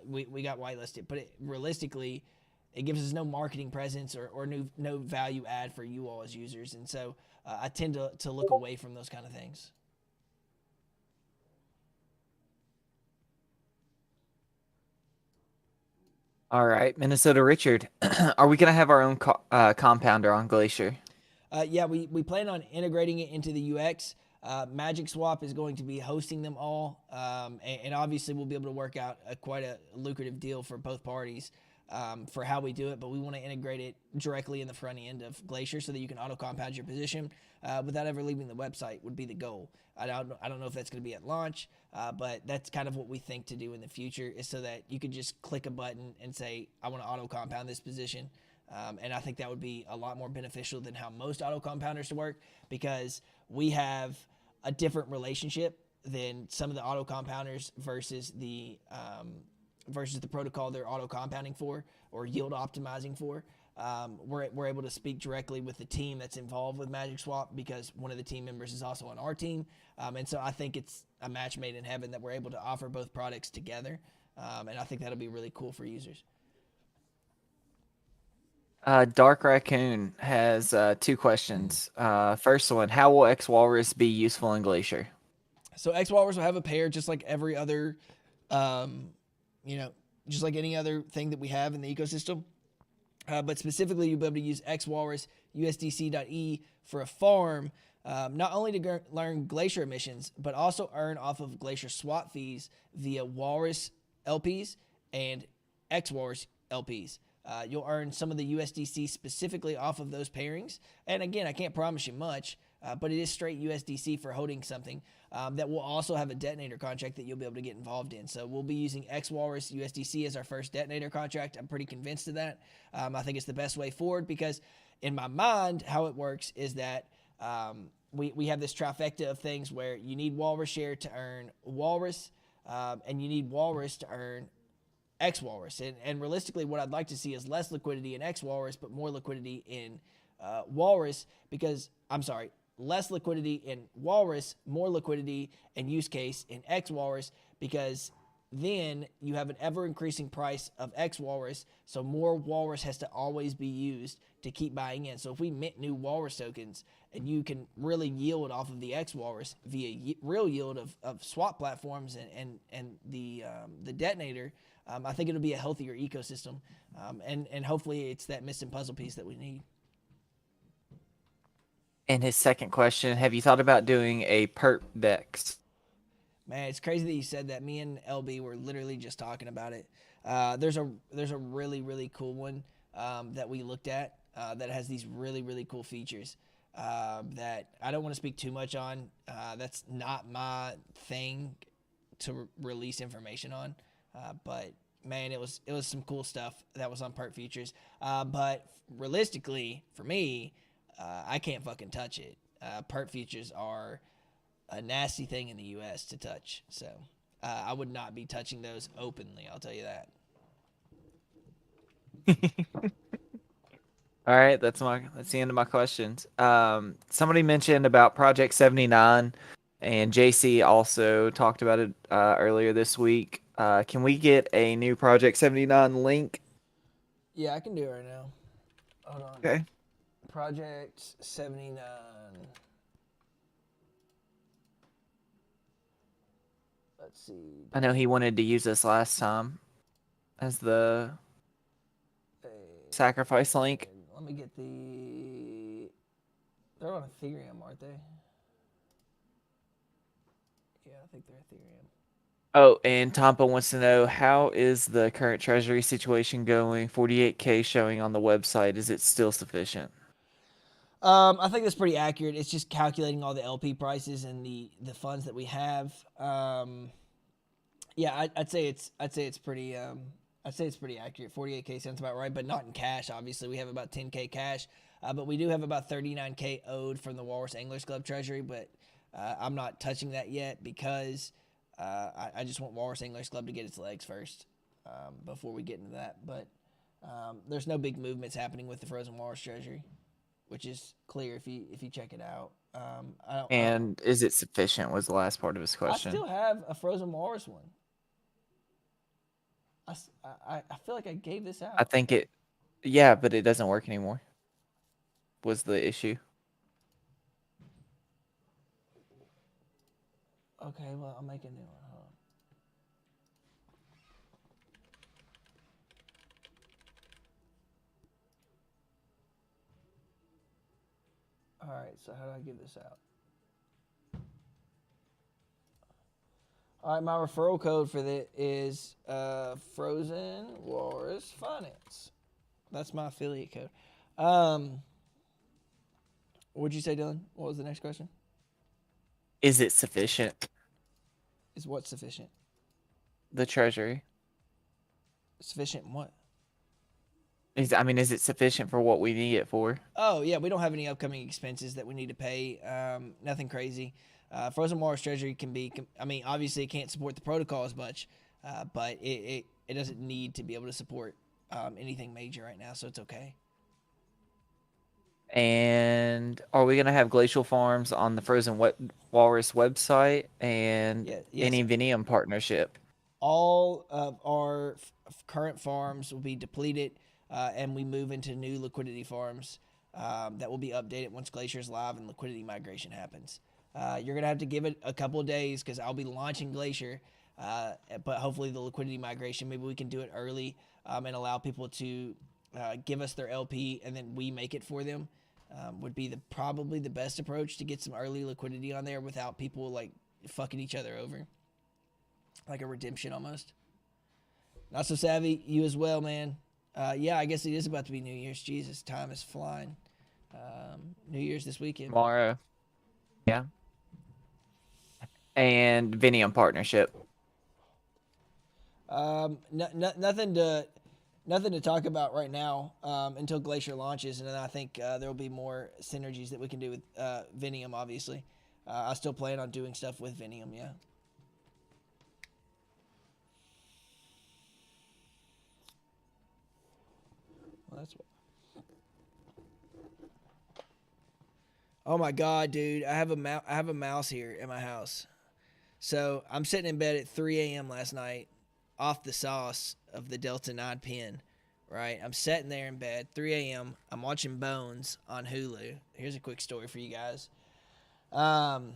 we got whitelisted, but realistically, it gives us no marketing presence or no value add for you all as users, and so I tend to look away from those kind of things. All right, Minnesota Richard, are we gonna have our own compounder on Glacier? Yeah, we plan on integrating it into the UX. Magic Swap is going to be hosting them all, and obviously we'll be able to work out quite a lucrative deal for both parties for how we do it. But we want to integrate it directly in the front end of Glacier so that you can auto compound your position without ever leaving the website. Would be the goal. I don't know if that's going to be at launch, but that's kind of what we think to do in the future is so that you could just click a button and say I want to auto compound this position. And I think that would be a lot more beneficial than how most auto compounders work because we have a different relationship than some of the auto compounders versus the protocol they're auto compounding for or yield optimizing for. We're able to speak directly with the team that's involved with Magic Swap because one of the team members is also on our team. And so I think it's a match made in heaven that we're able to offer both products together. And I think that'll be really cool for users. Dark Raccoon has two questions. First one, how will X Walrus be useful in Glacier? So X Walrus will have a pair just like every other, um, you know, just like any other thing that we have in the ecosystem. But specifically, you'll be able to use X Walrus USDC.E for a farm, not only to learn Glacier emissions, but also earn off of Glacier swap fees via Walrus LPs and X Walrus LPs. You'll earn some of the USDC specifically off of those pairings. And again, I can't promise you much, but it is straight USDC for holding something that will also have a detonator contract that you'll be able to get involved in. So we'll be using X Walrus USDC as our first detonator contract. I'm pretty convinced of that. I think it's the best way forward because in my mind, how it works is that we have this trifecta of things where you need Walrus share to earn Walrus, and you need Walrus to earn X Walrus. And realistically, what I'd like to see is less liquidity in X Walrus, but more liquidity in Walrus because, I'm sorry, less liquidity in Walrus, more liquidity and use case in X Walrus because then you have an ever increasing price of X Walrus, so more Walrus has to always be used to keep buying in. So if we mint new Walrus tokens and you can really yield off of the X Walrus via real yield of swap platforms and the detonator, I think it'll be a healthier ecosystem, and hopefully it's that missing puzzle piece that we need. And his second question, have you thought about doing a perp dex? Man, it's crazy that you said that. Me and LB were literally just talking about it. There's a really cool one that we looked at that has these really cool features that I don't want to speak too much on. That's not my thing to release information on, but man, it was some cool stuff that was on perp features. But realistically, for me, I can't fucking touch it. Perp features are a nasty thing in the U.S. to touch. So I would not be touching those openly. I'll tell you that. All right, that's the end of my questions. Somebody mentioned about Project 79, and JC also talked about it earlier this week. Can we get a new Project 79 link? Yeah, I can do it right now. Hold on. Okay. Project 79. Let's see. I know he wanted to use this last time. as the sacrifice link. Let me get the. They're on Ethereum, aren't they? Yeah, I think they're Ethereum. Oh, and Tampa wants to know, how is the current treasury situation going? 48K showing on the website. Is it still sufficient? I think that's pretty accurate. It's just calculating all the LP prices and the funds that we have. Yeah, I'd say it's pretty. I'd say it's pretty accurate. 48K sounds about right, but not in cash. Obviously, we have about 10K cash, but we do have about 39K owed from the Walrus Anglers Club treasury. But I'm not touching that yet because I just want Walrus Anglers Club to get its legs first before we get into that. But there's no big movements happening with the Frozen Walrus treasury, which is clear if you check it out. And is it sufficient was the last part of his I question. still have a Frozen Walrus one. I feel like I gave this out. I think it, yeah, but it doesn't work anymore. Was the issue. Okay, well, I'll make a new one. Hold on. All right, so how do I give this out? All right, my referral code for that is Frozen Walrus Finance. That's my affiliate code. What'd you say, Dylan? What was the next question? Is it sufficient? Is what sufficient? The treasury. Sufficient in what? Is it sufficient for what we need it for? Oh, yeah, we don't have any upcoming expenses that we need to pay. Nothing crazy. Frozen Walrus Treasury can be, obviously it can't support the protocol as much, but it doesn't need to be able to support anything major right now, so it's okay. And are we gonna have Glacial Farms on the Frozen Walrus website and Yes. any Vinium partnership? All of our current farms will be depleted, and we move into new liquidity farms that will be updated once Glacier's live and liquidity migration happens. You're going to have to give it a couple of days because I'll be launching Glacier, but hopefully the liquidity migration, maybe we can do it early and allow people to give us their LP and then we make it for them. Would be probably the best approach to get some early liquidity on there without people like fucking each other over. Like a redemption almost. Not so savvy, you as well, man. Yeah, I guess it is about to be New Year's. Jesus, time is flying. New Year's this weekend. Tomorrow. Yeah. And Vinium partnership. Nothing to talk about right now until Glacier launches, and then I think there will be more synergies that we can do with Vinium. Obviously, I still plan on doing stuff with Vinium. Yeah. Well, that's what. Oh my god, dude! I have a mouse here at my house. So I'm sitting in bed at 3 a.m. last night, off the sauce of the Delta 9 pen. Right, I'm sitting there in bed, 3 a.m. I'm watching Bones on Hulu. Here's a quick story for you guys. I'm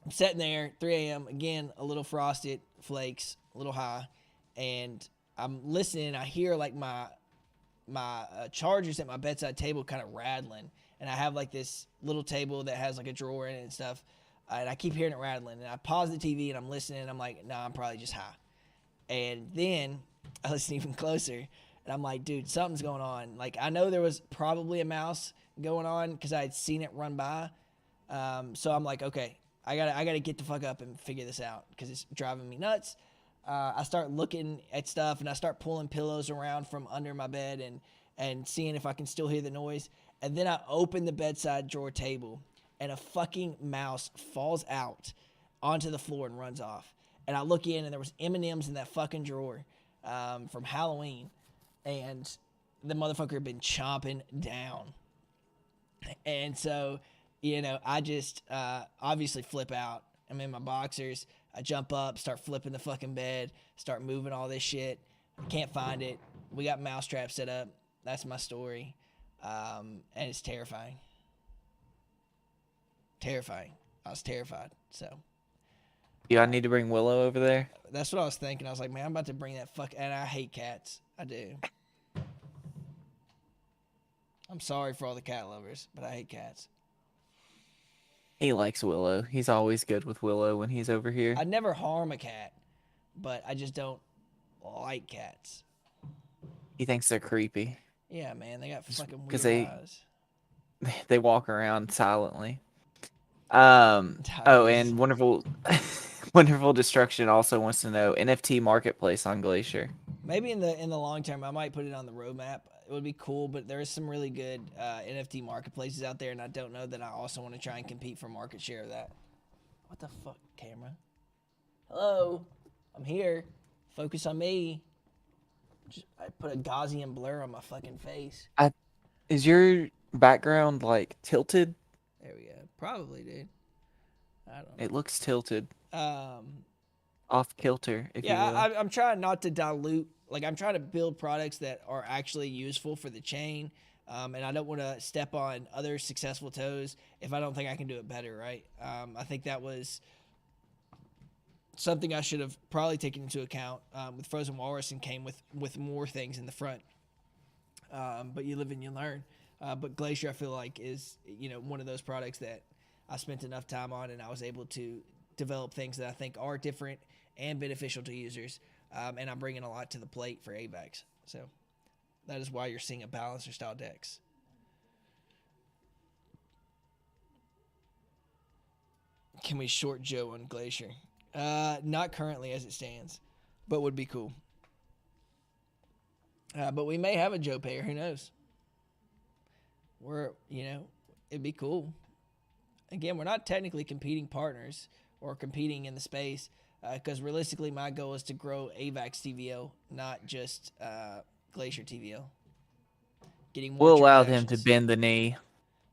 sitting there, 3 a.m. Again, a little frosted, flakes, a little high, and I'm listening. I hear like my chargers at my bedside table kind of rattling, and I have like this little table that has like a drawer in it and stuff, and I keep hearing it rattling. And I pause the TV and I'm listening, and I'm like, nah, I'm probably just high. And then I listen even closer, and I'm like, dude, something's going on. Like, I know there was probably a mouse going on because I had seen it run by. So I'm like, okay, I gotta get the fuck up and figure this out because it's driving me nuts. I start looking at stuff, and I start pulling pillows around from under my bed and seeing if I can still hear the noise. And then I open the bedside drawer table, and a fucking mouse falls out onto the floor and runs off. And I look in, and there was M&Ms in that fucking drawer from Halloween, and the motherfucker had been chomping down. And so, I just obviously flip out. I'm in my boxers. I jump up, start flipping the fucking bed, start moving all this shit. I can't find it. We got mousetraps set up. That's my story. And it's terrifying. Terrifying. I was terrified. So, Do I need to bring Willow over there? That's what I was thinking. I was like, man, I'm about to bring that fuck. And I hate cats. I do. I'm sorry for all the cat lovers, but I hate cats. He likes Willow. He's always good with Willow when he's over here. I'd never harm a cat, but I just don't like cats. He thinks they're creepy. Yeah, man, they got fucking weird 'Cause eyes. they walk around silently. Oh, and wonderful wonderful destruction also wants to know NFT marketplace on Glacier. Maybe in the long term, I might put it on the roadmap. It would be cool, but there is some really good NFT marketplaces out there, and I don't know that I also want to try and compete for market share of that. What the fuck, camera? Hello, I'm here. Focus on me. I put a Gaussian blur on my fucking face. Is your background like tilted? There we go. Probably, dude. I don't know. It looks tilted. Off kilter, if you will. I'm trying not to dilute. Like, I'm trying to build products that are actually useful for the chain, and I don't want to step on other successful toes if I don't think I can do it better, right? I think that was something I should have probably taken into account with Frozen Walrus and came with more things in the front. But you live and you learn. But Glacier, I feel like, is one of those products that I spent enough time on, and I was able to develop things that I think are different and beneficial to users. And I'm bringing a lot to the plate for AVAX. So that is why you're seeing a balancer style decks. Can we short Joe on Glacier? Not currently as it stands, but would be cool. But we may have a Joe payer. Who knows? It'd be cool. Again, we're not technically competing partners or competing in the space because realistically, my goal is to grow AVAX TVO, not just Glacier TVO. Getting more. We'll allow them to bend the knee.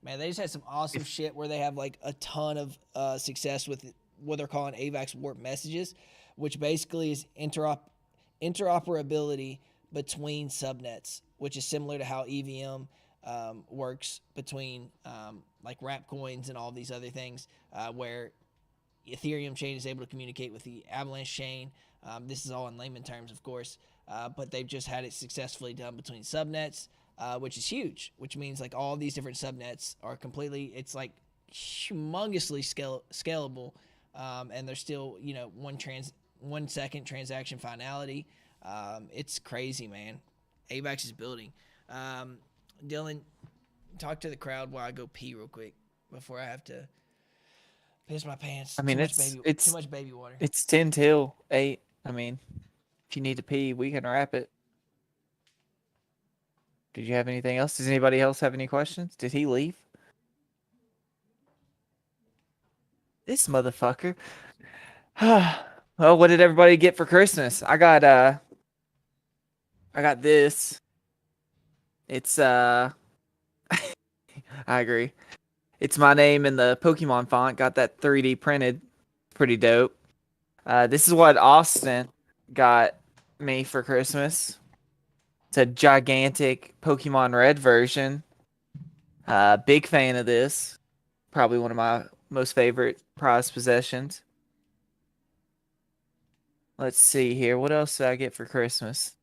Man, they just had some awesome shit where they have like a ton of success with what they're calling AVAX warp messages, which basically is interoperability between subnets, which is similar to how EVM works between like wrap coins and all these other things, where Ethereum chain is able to communicate with the Avalanche chain. This is all in layman terms, of course, but they've just had it successfully done between subnets, which is huge, which means like all these different subnets are completely, it's like humongously scalable, and there's still 1 second transaction finality. It's crazy, man. AVAX is building. Dylan, talk to the crowd while I go pee real quick before I have to piss my pants. I mean, too much baby water. It's 10 till 8. I mean, if you need to pee, we can wrap it. Did you have anything else? Does anybody else have any questions? Did he leave? This motherfucker. Well, what did everybody get for Christmas? I got this. It's I agree. It's my name in the Pokemon font. Got that 3D printed. Pretty dope. This is what Austin got me for Christmas. It's a gigantic Pokemon Red version. Big fan of this. Probably one of my most favorite prized possessions. Let's see here. What else did I get for Christmas?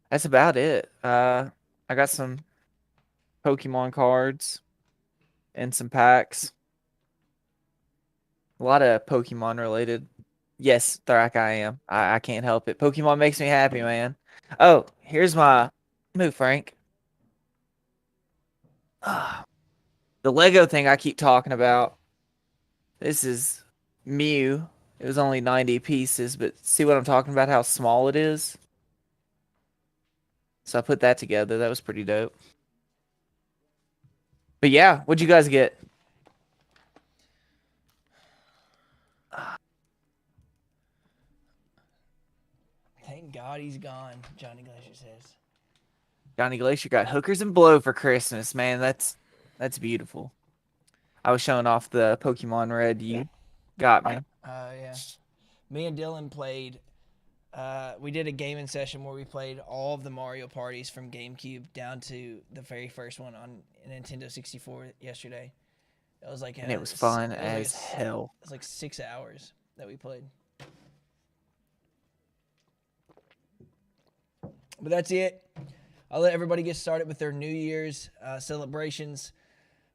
That's about it. I got some Pokemon cards and some packs. A lot of Pokemon related. Yes, Thrak, I am. I can't help it. Pokemon makes me happy, man. Oh, here's my move, Frank. The Lego thing I keep talking about. This is Mew. It was only 90 pieces, but see what I'm talking about? How small it is? So I put that together. That was pretty dope. But yeah, what'd you guys get? Thank God he's gone, Johnny Glacier says. Johnny Glacier got hookers and blow for Christmas, man. That's beautiful. I was showing off the Pokemon Red you got me. Yeah. Me and Dylan played. We did a gaming session where we played all of the Mario parties from GameCube down to the very first one on Nintendo 64 yesterday. It was like, and it was fun as hell. It was like 6 hours that we played. But that's it. I'll let everybody get started with their New Year's celebrations.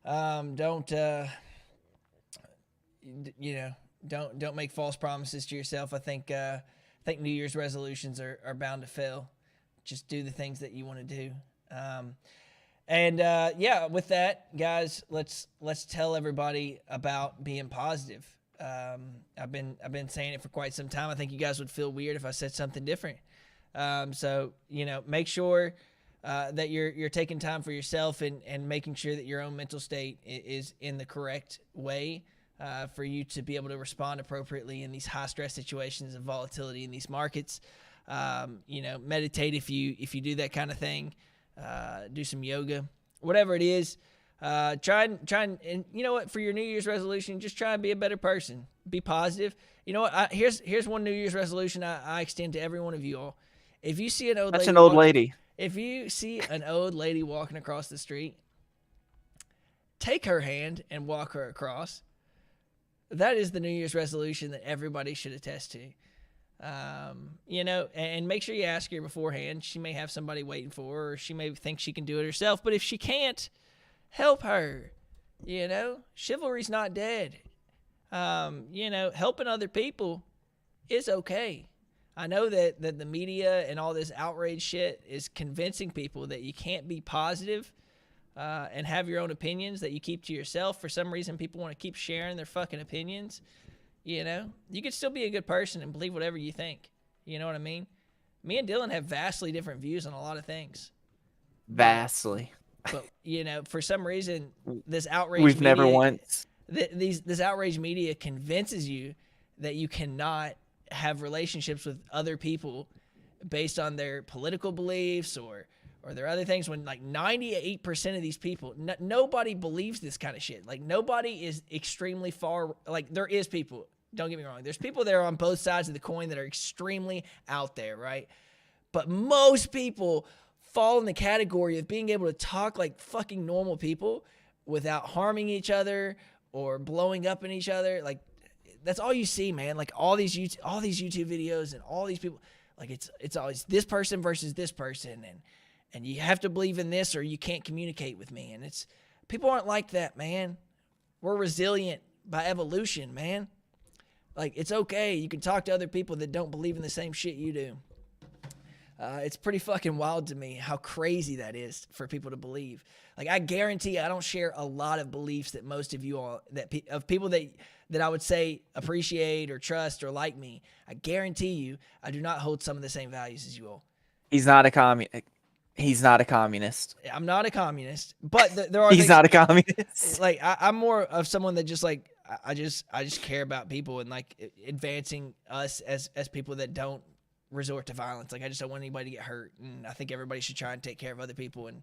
Don't make false promises to yourself. I think New Year's resolutions are bound to fail. Just do the things that you want to do. With that, guys, let's tell everybody about being positive. I've been saying it for quite some time. I think you guys would feel weird if I said something different. Make sure that you're taking time for yourself and making sure that your own mental state is in the correct way for you to be able to respond appropriately in these high stress situations and volatility in these markets. Meditate if you do that kind of thing. Do some yoga, whatever it is. Try and you know what, for your New Year's resolution, just try and be a better person. Be positive. You know what? Here's one New Year's resolution I extend to every one of you all. If you see an old lady, if you see an old lady walking across the street, take her hand and walk her across. That is the New Year's resolution that everybody should attest to. And make sure you ask her beforehand. She may have somebody waiting for her, or she may think she can do it herself. But if she can't, help her. Chivalry's not dead. Helping other people is okay. I know that the media and all this outrage shit is convincing people that you can't be positive and have your own opinions that you keep to yourself. For some reason, people want to keep sharing their fucking opinions. You can still be a good person and believe whatever you think. You know what I mean? Me and Dylan have vastly different views on a lot of things. Vastly. But, for some reason, this outrage We've media, never once. This outrage media convinces you that you cannot have relationships with other people based on their political beliefs or their other things, when like 98% of these people, nobody believes this kind of shit. Like, nobody is extremely far. Like, there is people, don't get me wrong, there's people that are on both sides of the coin that are extremely out there, right? But most people fall in the category of being able to talk like fucking normal people without harming each other or blowing up in each other. Like, that's all you see, man. Like, all these YouTube videos and all these people, like, it's always this person versus this person, and you have to believe in this or you can't communicate with me. And people aren't like that, man. We're resilient by evolution, man. Like, it's okay. You can talk to other people that don't believe in the same shit you do. It's pretty fucking wild to me how crazy that is for people to believe. Like, I guarantee I don't share a lot of beliefs that most of you all, of people that I would say appreciate or trust or like me. I guarantee you I do not hold some of the same values as you all. He's not a communist. I'm not a communist, but there are. He's not a communist. Like, I'm more of someone that just like I just care about people and like advancing us as people that don't resort to violence. Like, I just don't want anybody to get hurt, and I think everybody should try and take care of other people. And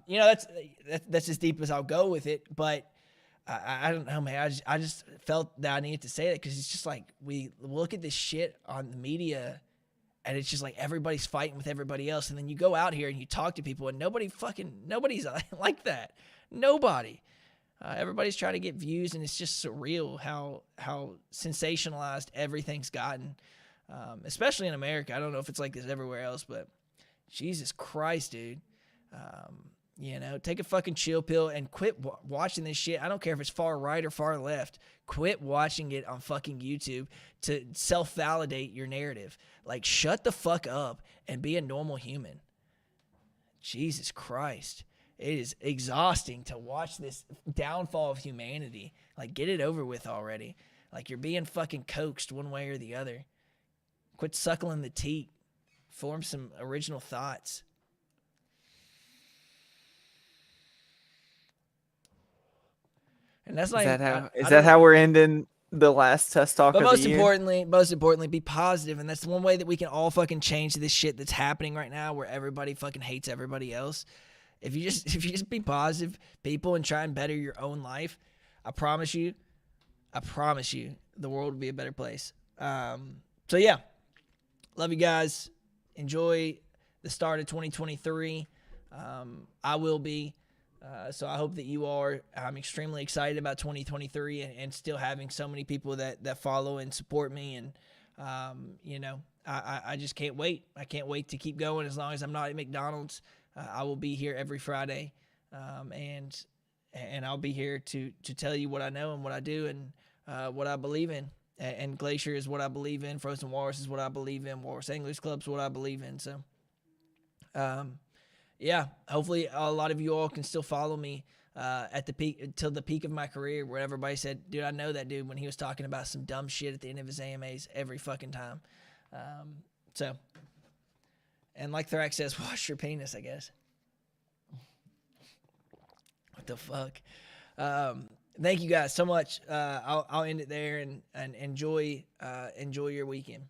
that's as deep as I'll go with it. But I don't know, man. I just felt that I needed to say that because it's just like we look at this shit on the media. And it's just like everybody's fighting with everybody else. And then you go out here and you talk to people and nobody's like that. Nobody. Everybody's trying to get views, and it's just surreal how sensationalized everything's gotten, especially in America. I don't know if it's like this everywhere else, but Jesus Christ, dude. Take a fucking chill pill and quit watching this shit. I don't care if it's far right or far left. Quit watching it on fucking YouTube to self-validate your narrative. Like, shut the fuck up and be a normal human. Jesus Christ. It is exhausting to watch this downfall of humanity. Like, get it over with already. Like, you're being fucking coaxed one way or the other. Quit suckling the teat. Form some original thoughts. And that's like, is that how we're ending the last Tusk talk of the year? But most importantly, be positive. And that's the one way that we can all fucking change this shit that's happening right now, where everybody fucking hates everybody else. If you just be positive, people, and try and better your own life, I promise you, the world will be a better place. So yeah, love you guys. Enjoy the start of 2023. I will be. So I hope that you are. I'm extremely excited about 2023 and still having so many people that follow and support me. And, I just can't wait. I can't wait to keep going as long as I'm not at McDonald's. I will be here every Friday, and I'll be here to tell you what I know and what I do and what I believe in. And Glacier is what I believe in. Frozen Walrus is what I believe in. Walrus Anglers Club is what I believe in. So, yeah, hopefully a lot of you all can still follow me at the peak, till the peak of my career, where everybody said, dude, I know that dude when he was talking about some dumb shit at the end of his AMAs every fucking time. So, and like Thrax says, wash your penis, I guess. What the fuck? Thank you guys so much. I'll end it there and enjoy your weekend.